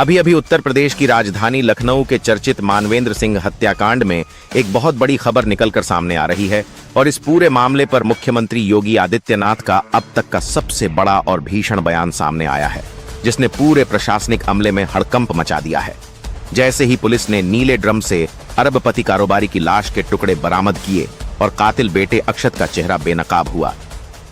अभी अभी उत्तर प्रदेश की राजधानी लखनऊ के चर्चित मानवेंद्र सिंह हत्याकांड में एक बहुत बड़ी खबर निकलकर सामने आ रही है और इस पूरे मामले पर मुख्यमंत्री योगी आदित्यनाथ का अब तक का सबसे बड़ा और भीषण बयान सामने आया है, जिसने पूरे प्रशासनिक अमले में हड़कंप मचा दिया है। जैसे ही पुलिस ने नीले ड्रम से अरबपति कारोबारी की लाश के टुकड़े बरामद किए और कातिल बेटे अक्षत का चेहरा बेनकाब हुआ,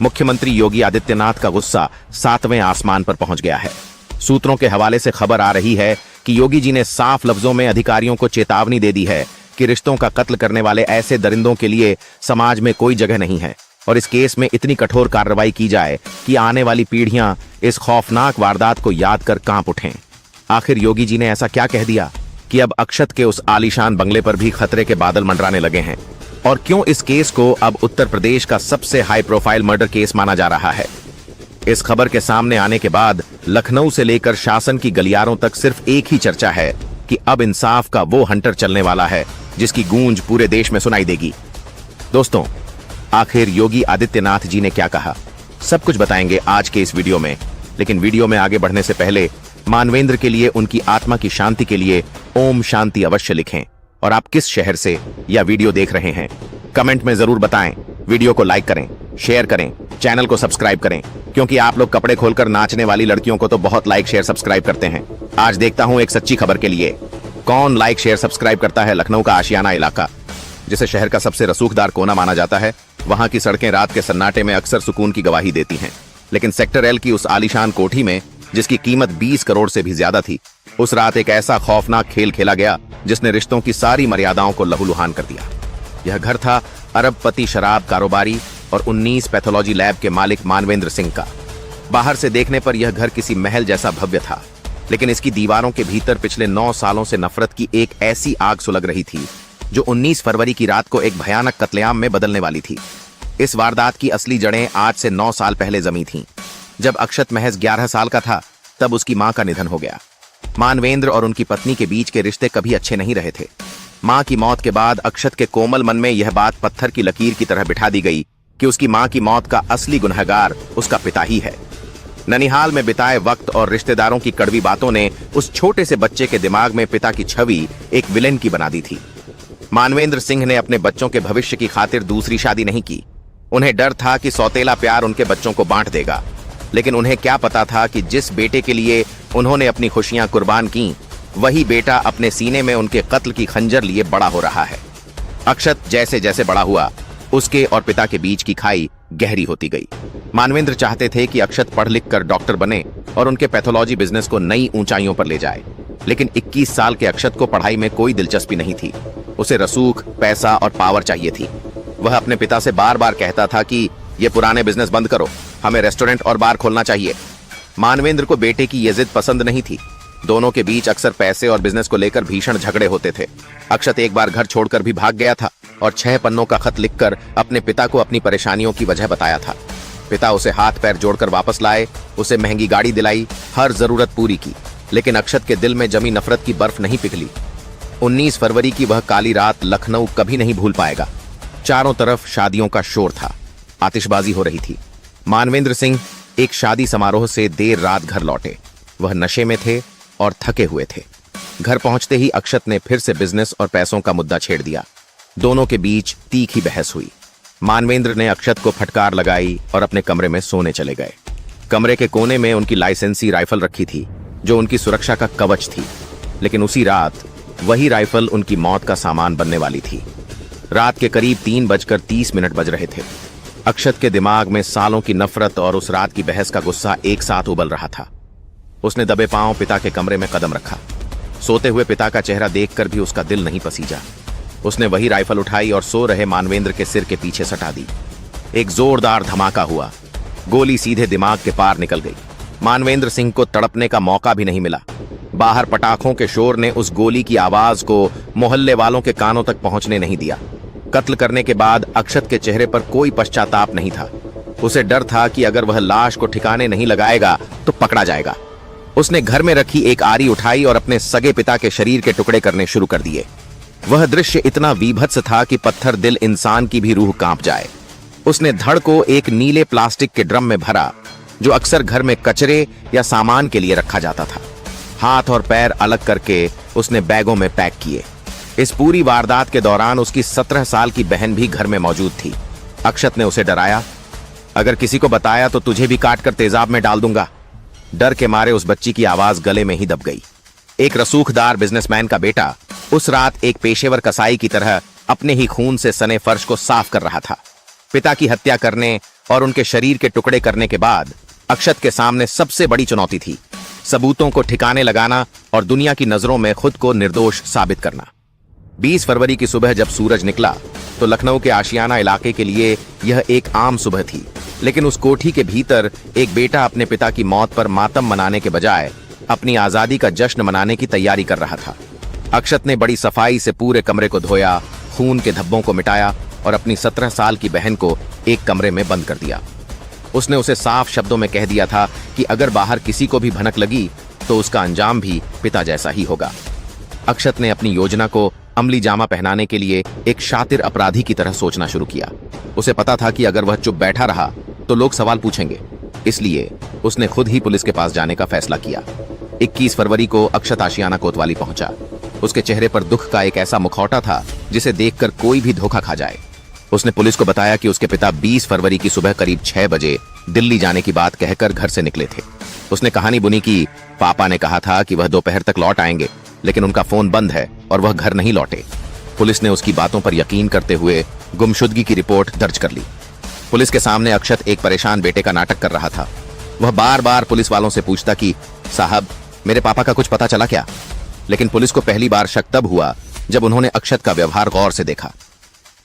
मुख्यमंत्री योगी आदित्यनाथ का गुस्सा 7वें आसमान पर पहुंच गया है। सूत्रों के हवाले से खबर आ रही है कि योगी जी ने साफ लफ्जों में अधिकारियों को चेतावनी दे दी है कि रिश्तों का कत्ल करने वाले ऐसे दरिंदों के लिए समाज में कोई जगह नहीं है और इस केस में इतनी कठोर कार्रवाई की जाए कि आने वाली पीढ़ियां इस खौफनाक वारदात को याद कर कांप उठें। आखिर योगी जी ने ऐसा क्या कह दिया कि अब अक्षत के उस आलीशान बंगले पर भी खतरे के बादल मंडराने लगे हैं? और क्यों इस केस को अब उत्तर प्रदेश का सबसे हाई प्रोफाइल मर्डर केस माना जा रहा है? इस खबर के सामने आने के बाद लखनऊ से लेकर शासन की गलियारों तक सिर्फ एक ही चर्चा है कि अब इंसाफ का वो हंटर चलने वाला है जिसकी गूंज पूरे देश में सुनाई देगी। दोस्तों, आखिर योगी आदित्यनाथ जी ने क्या कहा, सब कुछ बताएंगे आज के इस वीडियो में। लेकिन वीडियो में आगे बढ़ने से पहले मानवेंद्र के लिए, उनकी आत्मा की शांति के लिए ओम शांति अवश्य लिखें। और आप किस शहर से यह वीडियो देख रहे हैं कमेंट में जरूर बताएं। वीडियो को लाइक करें, शेयर करें, चैनल को सब्सक्राइब करें, क्योंकि आप लोग कपड़े खोलकर नाचने वाली लड़कियों को तो बहुत लाइक शेयर सब्सक्राइब करते हैं। आज देखता हूं एक सच्ची खबर के लिए कौन लाइक शेयर सब्सक्राइब करता है। लखनऊ का आशियाना इलाका, जिसे शहर का सबसे रसूखदार कोना माना जाता है, वहां की सड़कें रात के सन्नाटे में अक्सर सुकून की गवाही देती हैं। लेकिन सेक्टर एल की उस आलीशान कोठी में, जिसकी कीमत 20 करोड़ से भी ज्यादा थी, उस रात एक ऐसा खौफनाक खेल खेला गया जिसने रिश्तों की सारी मर्यादाओं को लहूलुहान कर दिया। यह घर था अरबपति शराब कारोबारी और 19 पैथोलॉजी लैब के मालिक मानवेंद्र सिंह का। बाहर से देखने पर यह घर किसी महल जैसा भव्य था, लेकिन इसकी दीवारों के भीतर पिछले 9 सालों से नफरत की एक ऐसी आग सुलग रही थी जो 19 फरवरी की रात को एक भयानक कत्लेआम में बदलने वाली थी। इस वारदात की असली जड़ें आज से 9 साल पहले जमी थीं। जब अक्षत महज 11 साल का था, तब उसकी मां का निधन हो गया। मानवेंद्र और उनकी पत्नी के बीच के रिश्ते कभी अच्छे नहीं रहे थे। मां की मौत के बाद अक्षत के कोमल मन में यह बात पत्थर की लकीर की तरह बिठा दी गई कि उसकी मां की मौत का असली गुनहगार उसका पिता ही है। ननिहाल में बिताए वक्त और रिश्तेदारों की कड़वी बातों ने उस छोटे से बच्चे के दिमाग में पिता की छवि एक विलेन की बना दी थी। मानवेंद्र सिंह ने अपने बच्चों के भविष्य की खातिर दूसरी शादी नहीं की। उन्हें डर था कि सौतेला प्यार उनके बच्चों को बांट देगा, लेकिन उन्हें क्या पता था कि जिस बेटे के लिए उन्होंने अपनी खुशियां कुर्बान की, वही बेटा अपने सीने में उनके कत्ल की खंजर लिए बड़ा हो रहा है। अक्षत जैसे जैसे बड़ा हुआ, उसके और पिता के बीच की खाई गहरी होती गई। मानवेंद्र चाहते थे कि अक्षत पढ़ लिख कर डॉक्टर बने और उनके पैथोलॉजी बिजनेस को नई ऊंचाइयों पर ले जाए, लेकिन 21 साल के अक्षत को पढ़ाई में कोई दिलचस्पी नहीं थी। उसे रसूख, पैसा और पावर चाहिए थी। वह अपने पिता से बार बार कहता था कि ये पुराने बिजनेस बंद करो, हमें रेस्टोरेंट और बार खोलना चाहिए। मानवेंद्र को बेटे की ये जिद पसंद नहीं थी। दोनों के बीच अक्सर पैसे और बिजनेस को लेकर भीषण झगड़े होते थे। अक्षत एक बार घर छोड़कर भी भाग गया था और 6 पन्नों का खत लिखकर अपने पिता को अपनी परेशानियों की वजह बताया था। पिता उसे हाथ पैर जोड़कर वापस लाए, उसे महंगी गाड़ी दिलाई, हर जरूरत पूरी की, लेकिन अक्षत के दिल में जमी नफरत की बर्फ नहीं पिघली। 19 फरवरी की वह काली रात लखनऊ कभी नहीं भूल पाएगा। चारों तरफ शादियों का शोर था, आतिशबाजी हो रही थी। मानवेंद्र सिंह एक शादी समारोह से देर रात घर लौटे। वह नशे में थे और थके हुए थे। घर पहुंचते ही अक्षत ने फिर से बिजनेस और पैसों का मुद्दा छेड़ दिया। दोनों के बीच तीखी बहस हुई। मानवेंद्र ने अक्षत को फटकार लगाई और अपने कमरे में सोने चले गए। कमरे के कोने में उनकी लाइसेंसी राइफल रखी थी, जो उनकी सुरक्षा का कवच थी। लेकिन उसी रात वही राइफल उनकी मौत का सामान बनने वाली थी। रात के करीब 3:30 बज रहे थे। अक्षत के दिमाग में सालों की नफरत और उस रात की बहस का गुस्सा एक साथ उबल रहा था। उसने दबे पांव पिता के कमरे में कदम रखा। सोते हुए पिता का चेहरा देखकर भी उसका दिल नहीं पसीजा। उसने वही राइफल उठाई और सो रहे मानवेंद्र के सिर के पीछे सटा दी। एक जोरदार धमाका हुआ। गोली सीधे दिमाग के पार निकल गई। मानवेंद्र सिंह को तड़पने का मौका भी नहीं मिला। बाहर पटाखों के शोर ने उस गोली की आवाज को मोहल्ले वालों के कानों तक पहुंचने नहीं दिया। कत्ल करने के बाद अक्षत के चेहरे पर कोई पश्चाताप नहीं था। उसे डर था कि अगर वह लाश को ठिकाने नहीं लगाएगा तो पकड़ा जाएगा। उसने घर में रखी एक आरी उठाई और अपने सगे पिता के शरीर के टुकड़े करने शुरू कर दिए। वह दृश्य इतना वीभत्स था कि पत्थर दिल इंसान की भी रूह कांप जाए। उसने धड़ को एक नीले प्लास्टिक के ड्रम में भरा, जो अक्सर घर में कचरे या सामान के लिए रखा जाता था। हाथ और पैर अलग करके उसने बैगों में पैक किए। इस पूरी वारदात के दौरान उसकी 17 साल की बहन भी घर में मौजूद थी। अक्षत ने उसे डराया, अगर किसी को बताया तो तुझे भी काट कर तेजाब में डाल दूंगा। डर के मारे उस बच्ची की आवाज गले में ही दब गई। एक रसूखदार बिजनेसमैन का बेटा उस रात एक पेशेवर कसाई की तरह अपने ही खून से सने फर्श को साफ कर रहा था। पिता की हत्या करने और उनके शरीर के टुकड़े करने के बाद अक्षत के सामने सबसे बड़ी चुनौती थी सबूतों को ठिकाने लगाना और दुनिया की नजरों में खुद को निर्दोष साबित करना। 20 फरवरी की सुबह जब सूरज निकला तो लखनऊ के आशियाना इलाके के लिए यह एक आम सुबह थी, लेकिन उस कोठी के भीतर एक बेटा अपने पिता की मौत पर मातम मनाने के बजाय अपनी आजादी का जश्न मनाने की तैयारी कर रहा था। अक्षत ने बड़ी सफाई से पूरे कमरे को धोया, खून के धब्बों को मिटाया और अपनी 17 साल की बहन को एक कमरे में बंद कर दिया। उसने उसे साफ शब्दों में कह दिया था कि अगर बाहर किसी को भी भनक लगी तो उसका अंजाम भी पिता जैसा ही होगा। अक्षत ने अपनी योजना को अमली जामा पहनाने के लिए एक शातिर अपराधी की तरह सोचना शुरू किया। उसे पता था कि अगर वह चुप बैठा रहा तो लोग सवाल पूछेंगे, इसलिए उसने खुद ही पुलिस के पास जाने का फैसला किया। 21 फरवरी को अक्षत आशियाना कोतवाली पहुंचा। उसके चेहरे पर दुख का एक ऐसा मुखौटा था जिसे देखकर कोई भी धोखा खा जाए। उसने पुलिस को बताया कि उसके पिता 20 फरवरी की सुबह करीब 6 बजे दिल्ली जाने की बात कहकर घर से निकले थे। उसने कहानी बुनी कि पापा ने कहा था कि वह दोपहर तक लौट आएंगे, लेकिन उनका फोन बंद है और वह घर नहीं लौटे। पुलिस ने उसकी बातों पर यकीन करते हुए गुमशुदगी की रिपोर्ट दर्ज कर ली। पुलिस के सामने अक्षत एक परेशान बेटे का नाटक कर रहा था। वह बार बार पुलिस वालों से पूछता कि साहब, मेरे पापा का कुछ पता चला क्या? लेकिन पुलिस को पहली बार शक तब हुआ जब उन्होंने अक्षत का व्यवहार गौर से देखा।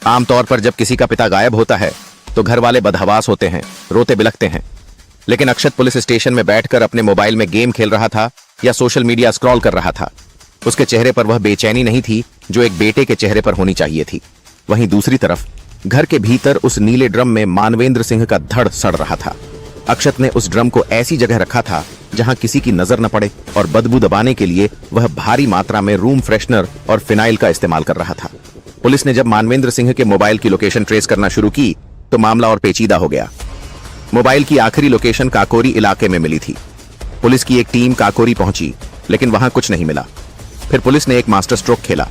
आमतौर पर जब किसी का पिता गायब होता है तो घर वाले बदहवास होते हैं, रोते बिलखते हैं, लेकिन अक्षत पुलिस स्टेशन में बैठकर अपने मोबाइल में गेम खेल रहा था या सोशल मीडिया स्क्रॉल कर रहा था। उसके चेहरे पर वह बेचैनी नहीं थी जो एक बेटे के चेहरे पर होनी चाहिए थी। वहीं दूसरी तरफ घर के भीतर उस नीले ड्रम में मानवेंद्र सिंह का धड़ सड़ रहा था। अक्षत ने उस ड्रम को ऐसी जगह रखा था जहां किसी की नजर न पड़े और बदबू दबाने के लिए वह भारी मात्रा में रूम फ्रेशनर और फिनाइल का इस्तेमाल कर रहा था। पुलिस ने जब मानवेंद्र सिंह के मोबाइल की लोकेशन ट्रेस करना शुरू की तो मामला और पेचीदा हो गया। मोबाइल की आखिरी लोकेशन काकोरी इलाके में मिली थी। पुलिस की एक टीम काकोरी पहुंची, लेकिन वहां कुछ नहीं मिला। फिर पुलिस ने एक मास्टर स्ट्रोक खेला।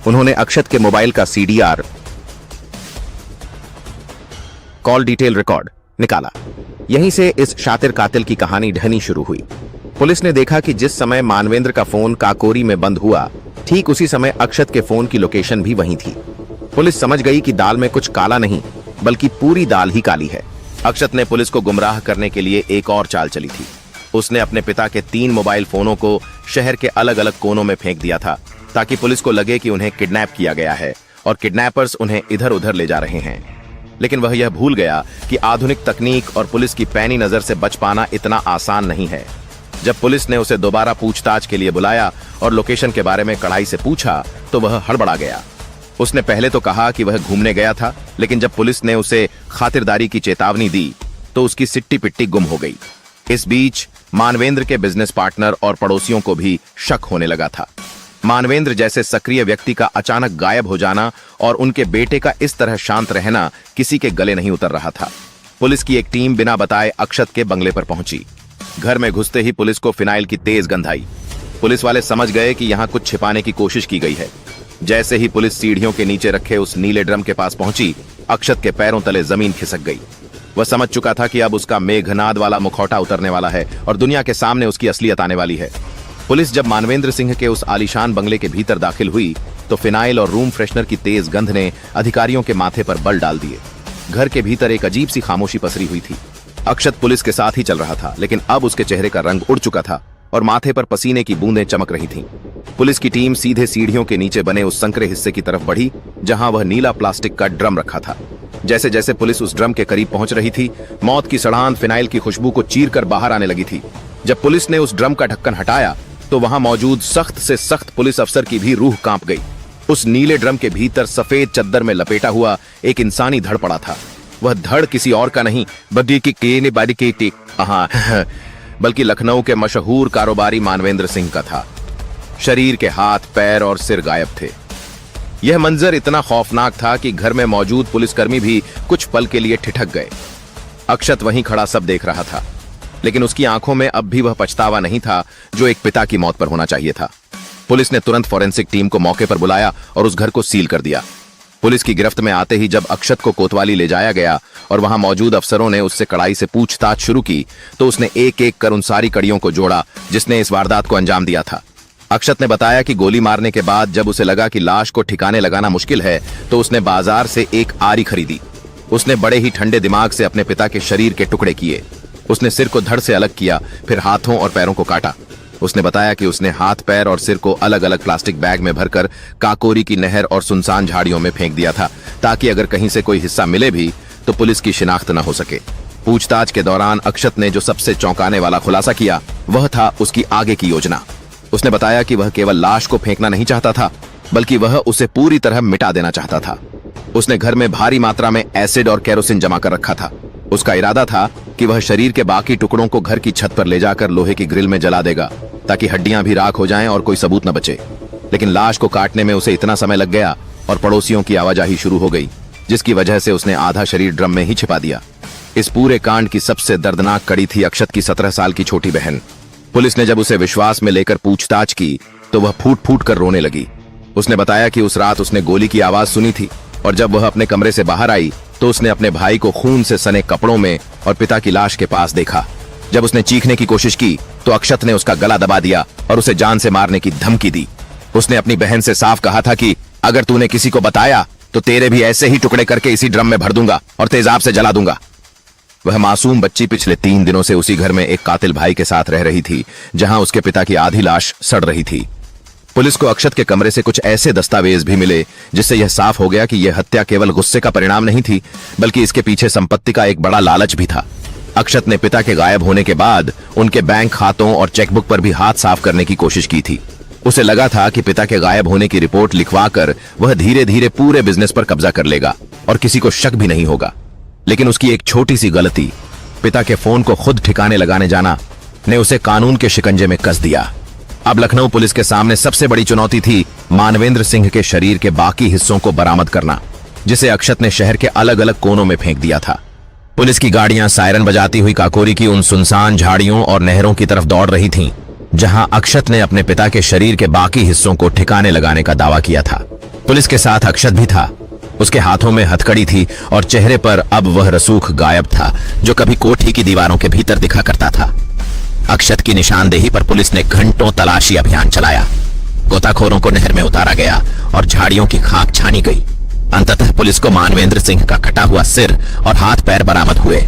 उन्होंने अक्षत के मोबाइल का CDR कॉल डिटेल रिकॉर्ड निकाला। यहीं से इस शातिर कातिल की कहानी ढहनी शुरू हुई। पुलिस ने देखा कि जिस समय मानवेंद्र का फोन काकोरी में बंद हुआ, ठीक उसी समय अक्षत के फोन की लोकेशन भी वहीं थी। पुलिस समझ गई कि दाल में कुछ काला नहीं, बल्कि पूरी दाल ही काली है। अक्षत ने पुलिस को गुमराह करने के लिए एक और चाल चली थी। उसने अपने पिता के 3 मोबाइल फोनों को शहर के अलग अलग कोनों में फेंक दिया था, ताकि पुलिस को लगे कि उन्हें किडनैप किया गया है और किडनैपर्स उन्हें इधर उधर ले जा रहे हैं। लेकिन वह यह भूल गया कि आधुनिक तकनीक और पुलिस की पैनी नजर से बच पाना इतना आसान नहीं है। जब पुलिस ने उसे दोबारा पूछताछ के लिए बुलाया और लोकेशन के बारे में कड़ाई से पूछा तो वह हड़बड़ा गया। उसने पहले तो कहा कि वह घूमने गया था, लेकिन जब पुलिस ने उसे खातिरदारी की चेतावनी दी तो उसकी सिट्टी पिट्टी गुम हो गई। इस बीच मानवेंद्र के बिजनेस पार्टनर और पड़ोसियों को भी शक होने लगा था। मानवेंद्र जैसे सक्रिय व्यक्ति का अचानक गायब हो जाना और उनके बेटे का इस तरह शांत रहना किसी के गले नहीं उतर रहा था। पुलिस की एक टीम बिना बताए अक्षत के बंगले पर पहुंची। घर में घुसते ही पुलिस को फिनाइल की तेज गंध आई। पुलिस वाले समझ गए कि यहाँ कुछ छिपाने की कोशिश की गई है। जैसे ही पुलिस सीढ़ियों के नीचे रखे उस नीले ड्रम के पास पहुंची, अक्षत के पैरों तले जमीन खिसक गई। वह समझ चुका था कि अब उसका मेघनाद वाला मुखौटा उतरने वाला है और दुनिया के सामने उसकी असलियत आने वाली है। पुलिस जब मानवेंद्र सिंह के उस आलीशान बंगले के भीतर दाखिल हुई तो फिनाइल और रूम फ्रेशनर की तेज गंध ने अधिकारियों के माथे पर बल डाल दिए। घर के भीतर एक अजीब सी खामोशी पसरी हुई थी। अक्षत पुलिस के साथ ही चल रहा था, लेकिन अब उसके चेहरे का रंग उड़ चुका था और माथे पर पसीने की बूंदें चमक रही थीं। पुलिस की टीम सीधे सीढ़ियों के नीचे बने उस संकरे हिस्से की तरफ बढ़ी जहां वह नीला प्लास्टिक का ड्रम रखा था। जैसे जैसे पुलिस उस ड्रम के करीब पहुंच रही थी, मौत की सड़ान फिनाइल की खुशबू को चीरकर बाहर आने लगी थी। जब पुलिस ने उस ड्रम का ढक्कन हटाया तो वहां मौजूद सख्त से सख्त पुलिस अफसर की भी रूह कांप गई। उस नीले ड्रम के भीतर सफेद चद्दर में लपेटा हुआ एक इंसानी धड़ पड़ा था। वह धड़ किसी और का नहीं बल्कि लखनऊ के मशहूर कारोबारी मानवेंद्र सिंह का था। शरीर के हाथ, पैर और सिर गायब थे। यह मंजर इतना खौफनाक था कि घर में मौजूद पुलिसकर्मी भी कुछ पल के लिए ठिठक गए। अक्षत वहीं खड़ा सब देख रहा था। लेकिन उसकी आंखों में अब भी वह पछतावा नहीं था जो एक पिता की मौत पर होना चाहिए था। पुलिस ने तुरंत फॉरेंसिक टीम को मौके पर बुलाया और उस घर को सील कर दिया। पुलिस की गिरफ्त में आते ही जब अक्षत को कोतवाली ले जाया गया और वहां मौजूद अफसरों ने उससे कड़ाई से पूछताछ शुरू की, तो उसने एक एक कर उन सारी कड़ियों को जोड़ा जिसने इस वारदात को अंजाम दिया था। अक्षत ने बताया कि गोली मारने के बाद जब उसे लगा कि लाश को ठिकाने लगाना मुश्किल है, तो उसने बाजार से एक आरी खरीदी। उसने बड़े ही ठंडे दिमाग से अपने पिता के शरीर के टुकड़े किए। उसने सिर को धड़ से अलग किया, फिर हाथों और पैरों को काटा। उसने बताया कि उसने हाथ, पैर और सिर को अलग अलग प्लास्टिक बैग में भरकर काकोरी की नहर और सुनसान झाड़ियों में फेंक दिया था, ताकि अगर कहीं से कोई हिस्सा मिले भी तो पुलिस की शिनाख्त न हो सके। पूछताछ के दौरान अक्षत ने जो सबसे चौंकाने वाला खुलासा किया वह था उसकी आगे की योजना। उसने बताया कि वह केवल लाश को फेंकना नहीं चाहता था, बल्कि वह उसे पूरी तरह मिटा देना चाहता था। उसने घर में भारी मात्रा में एसिड और केरोसिन जमा कर रखा था। उसका इरादा था कि वह शरीर के बाकी टुकड़ों को घर की छत पर ले जाकर लोहे की ग्रिल में जला देगा, ताकि हड्डियां भी राख हो जाएं और कोई सबूत न बचे। लेकिन लाश को काटने में उसे इतना समय लग गया और पड़ोसियों की आवाजाही शुरू हो गई, जिसकी वजह से उसने आधा शरीर ड्रम में ही छिपा दिया। इस पूरे कांड की सबसे दर्दनाक कड़ी थी अक्षत की 17 साल की छोटी बहन। पुलिस ने जब उसे विश्वास में लेकर पूछताछ की तो वह फूट फूट कर रोने लगी। उसने बताया कि उस रात उसने गोली की आवाज सुनी थी और जब वह अपने कमरे से बाहर आई तो उसने अपने भाई को खून से सने कपड़ों में और पिता की लाश के पास देखा। जब उसने चीखने की कोशिश की तो अक्षत ने उसका गला दबा दिया और उसे जान से मारने की धमकी दी। उसने अपनी बहन से साफ कहा था कि अगर तूने किसी को बताया तो तेरे भी ऐसे ही टुकड़े करके इसी ड्रम में भर दूंगा और तेजाब से जला दूंगा। वह मासूम बच्ची पिछले 3 दिनों से उसी घर में एक कातिल भाई के साथ रह रही थी, जहां उसके पिता की आधी लाश सड़ रही थी। पुलिस को अक्षत के कमरे से कुछ ऐसे दस्तावेज भी मिले जिससे यह साफ हो गया कि यह हत्या केवल गुस्से का परिणाम नहीं थी, बल्कि इसके पीछे संपत्ति का एक बड़ा लालच भी था। अक्षत ने पिता के गायब होने के बाद उनके बैंक खातों और चेकबुक पर भी हाथ साफ करने की कोशिश की थी। उसे लगा था कि पिता के गायब होने की रिपोर्ट लिखवाकर वह धीरे धीरे पूरे बिजनेस पर कब्जा कर लेगा और किसी को शक भी नहीं होगा। लेकिन उसकी एक छोटी सी गलती, पिता के फोन को खुद ठिकाने लगाने जाना, ने उसे कानून के शिकंजे में कस दिया। अब लखनऊ पुलिस के सामने सबसे बड़ी चुनौती थी मानवेंद्र सिंह के शरीर के बाकी हिस्सों को बरामद करना, जिसे अक्षत ने शहर के अलग अलग कोनों में फेंक दिया था। पुलिस की गाड़ियां सायरन बजाती हुई काकोरी की उन सुनसान झाड़ियों और नहरों की तरफ दौड़ रही थीं, जहां अक्षत ने अपने पिता के शरीर के बाकी हिस्सों को ठिकाने लगाने का दावा किया था। पुलिस के साथ अक्षत भी था। उसके हाथों में हथकड़ी थी और चेहरे पर अब वह रसूख गायब था जो कभी कोठी की दीवारों के भीतर दिखा करता था। अक्षत की निशानदेही पर पुलिस ने घंटों तलाशी अभियान चलाया। गोताखोरों को नहर में उतारा गया और झाड़ियों की खाक छानी गई। अंततः पुलिस को मानवेंद्र सिंह का कटा हुआ सिर और हाथ पैर बरामद हुए।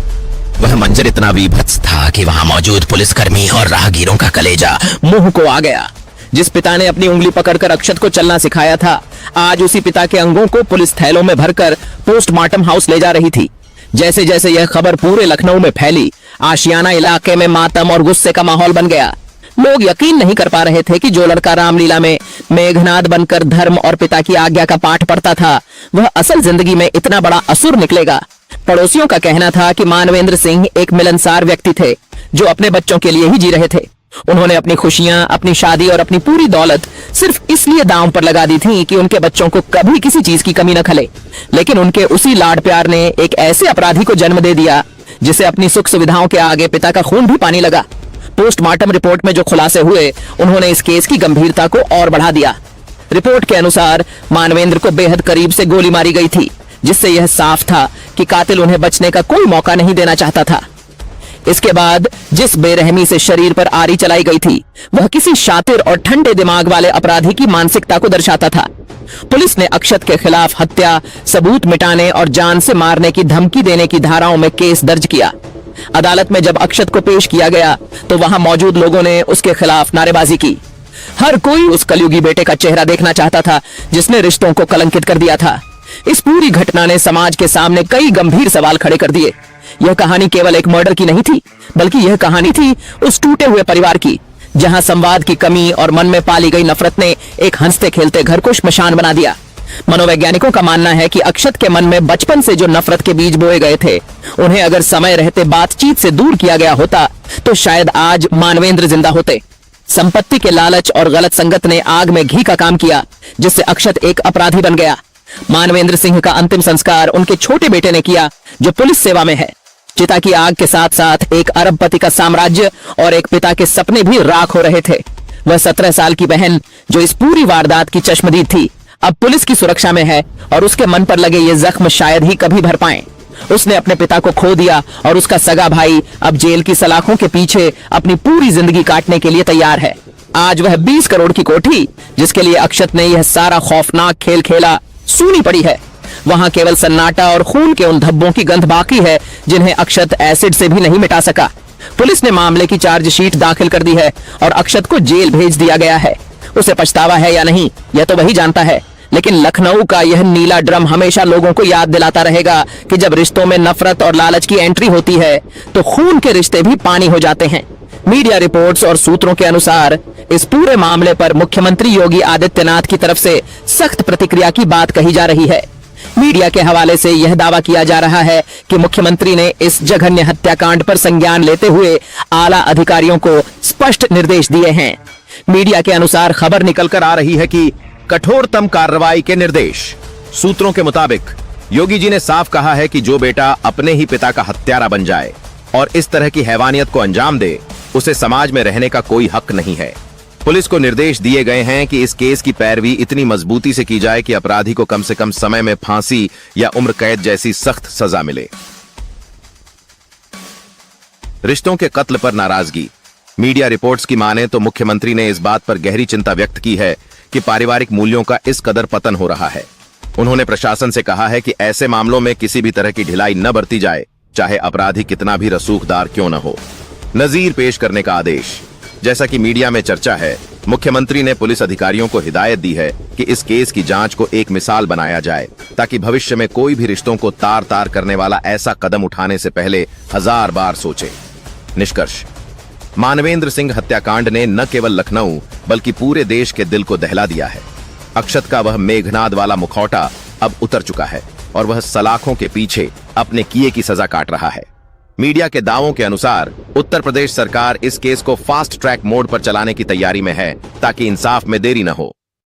वह मंजर इतना विभत्स था कि वहां मौजूद पुलिसकर्मी और राहगीरों का कलेजा मुंह को आ गया। जिस पिता ने अपनी उंगली पकड़कर अक्षत को चलना सिखाया था, आज उसी पिता के अंगों को पुलिस थैलों में भरकर पोस्टमार्टम हाउस ले जा रही थी। जैसे जैसे यह खबर पूरे लखनऊ में फैली, आशियाना इलाके में मातम और गुस्से का माहौल बन गया। लोग यकीन नहीं कर पा रहे थे कि जो लड़का रामलीला में मेघनाद बनकर धर्म और पिता की आज्ञा का पाठ पढ़ता था, वह असल जिंदगी में इतना बड़ा असुर निकलेगा। पड़ोसियों का कहना था कि मानवेंद्र सिंह एक मिलनसार व्यक्ति थे जो अपने बच्चों के लिए ही जी रहे थे। उन्होंने अपनी खुशियां, अपनी शादी और अपनी पूरी दौलत सिर्फ इसलिए दांव पर लगा दी थी कि उनके बच्चों को कभी किसी चीज की कमी न खले। लेकिन उनके उसी लाड प्यार ने एक ऐसे अपराधी को जन्म दे दिया जिसे अपनी सुख सुविधाओं के आगे पिता का खून भी पानी लगा। पोस्टमार्टम रिपोर्ट में जो खुलासे हुए, उन्होंने इस केस की गंभीरता को और बढ़ा दिया। रिपोर्ट के अनुसार मानवेंद्र को बेहद करीब से गोली मारी गई थी, जिससे यह साफ था कि कातिल उन्हें बचने का कोई मौका नहीं देना चाहता था। इसके बाद जिस बेरहमी से शरीर पर आरी चलाई गई थी, वह किसी शातिर और ठंडे दिमाग वाले अपराधी की मानसिकता को दर्शाता था। पुलिस ने अक्षत के खिलाफ हत्या, सबूत मिटाने और जान से मारने की धमकी देने की धाराओं में केस दर्ज किया। अदालत में जब अक्षत को पेश किया गया तो वहां मौजूद लोगों ने उसके खिलाफ नारेबाजी की। हर कोई उस कलयुगी बेटे का चेहरा देखना चाहता था जिसने रिश्तों को कलंकित कर दिया था। इस पूरी घटना ने समाज के सामने कई गंभीर सवाल खड़े कर दिए। यह कहानी केवल एक मर्डर की नहीं थी, बल्कि यह कहानी थी उस टूटे हुए परिवार की, जहां संवाद की कमी और मन में पाली गई नफरत ने एक हंसते खेलते घर को श्मशान बना दिया। मनोवैज्ञानिकों का मानना है कि अक्षत के मन में बचपन से जो नफरत के बीज बोए गए थे, उन्हें अगर समय रहते बातचीत से दूर किया गया होता तो शायद आज मानवेंद्र जिंदा होते। संपत्ति के लालच और गलत संगत ने आग में घी का काम किया, जिससे अक्षत एक अपराधी बन गया। मानवेंद्र सिंह का अंतिम संस्कार उनके छोटे बेटे ने किया, जो पुलिस सेवा में है। चिता की आग के साथ साथ एक अरबपति का साम्राज्य और एक पिता के सपने भी राख हो रहे थे। वह 17 साल की बहन जो इस पूरी वारदात की चश्मदीद थी, अब पुलिस की सुरक्षा में है और उसके मन पर लगे ये जख्म शायद ही कभी भर पाएं। उसने अपने पिता को खो दिया और उसका सगा भाई अब जेल की सलाखों के पीछे अपनी पूरी जिंदगी काटने के लिए तैयार है। आज वह 20 करोड़ की कोठी, जिसके लिए अक्षत ने यह सारा खौफनाक खेल खेला, सूनी पड़ी है। वहां केवल सन्नाटा और खून के उन धब्बों की गंध बाकी है जिन्हें अक्षत एसिड से भी नहीं मिटा सका। पुलिस ने मामले की चार्जशीट दाखिल कर दी है और अक्षत को जेल भेज दिया गया है। उसे पछतावा है या नहीं, यह तो वही जानता है, लेकिन लखनऊ का यह नीला ड्रम हमेशा लोगों को याद दिलाता रहेगा कि जब रिश्तों में नफरत और लालच की एंट्री होती है तो खून के रिश्ते भी पानी हो जाते हैं। मीडिया रिपोर्ट्स और सूत्रों के अनुसार इस पूरे मामले पर मुख्यमंत्री योगी आदित्यनाथ की तरफ से सख्त प्रतिक्रिया की बात कही जा रही है। मीडिया के हवाले से यह दावा किया जा रहा है कि मुख्यमंत्री ने इस जघन्य हत्याकांड पर संज्ञान लेते हुए आला अधिकारियों को स्पष्ट निर्देश दिए हैं। मीडिया के अनुसार खबर निकलकर आ रही है कि कठोरतम कार्रवाई के निर्देश। सूत्रों के मुताबिक योगी जी ने साफ कहा है कि जो बेटा अपने ही पिता का हत्यारा बन जाए और इस तरह की हैवानियत को अंजाम दे, उसे समाज में रहने का कोई हक नहीं है। पुलिस को निर्देश दिए गए हैं कि इस केस की पैरवी इतनी मजबूती से की जाए कि अपराधी को कम से कम समय में फांसी या उम्र कैद जैसी सख्त सजा मिले। रिश्तों के कत्ल पर नाराजगी। मीडिया रिपोर्ट्स की माने तो मुख्यमंत्री ने इस बात पर गहरी चिंता व्यक्त की है कि पारिवारिक मूल्यों का इस कदर पतन हो रहा है। उन्होंने प्रशासन से कहा है कि ऐसे मामलों में किसी भी तरह की ढिलाई न बरती जाए, चाहे अपराधी कितना भी रसूखदार क्यों न हो। नजीर पेश करने का आदेश। जैसा कि मीडिया में चर्चा है, मुख्यमंत्री ने पुलिस अधिकारियों को हिदायत दी है कि इस केस की जांच को एक मिसाल बनाया जाए, ताकि भविष्य में कोई भी रिश्तों को तार तार करने वाला ऐसा कदम उठाने से पहले 1000 बार सोचे। निष्कर्ष, मानवेंद्र सिंह हत्याकांड ने न केवल लखनऊ बल्कि पूरे देश के दिल को दहला दिया है। अक्षत का वह मेघनाद वाला मुखौटा अब उतर चुका है और वह सलाखों के पीछे अपने किए की सजा काट रहा है। मीडिया के दावों के अनुसार उत्तर प्रदेश सरकार इस केस को फास्ट ट्रैक मोड पर चलाने की तैयारी में है, ताकि इंसाफ में देरी न हो।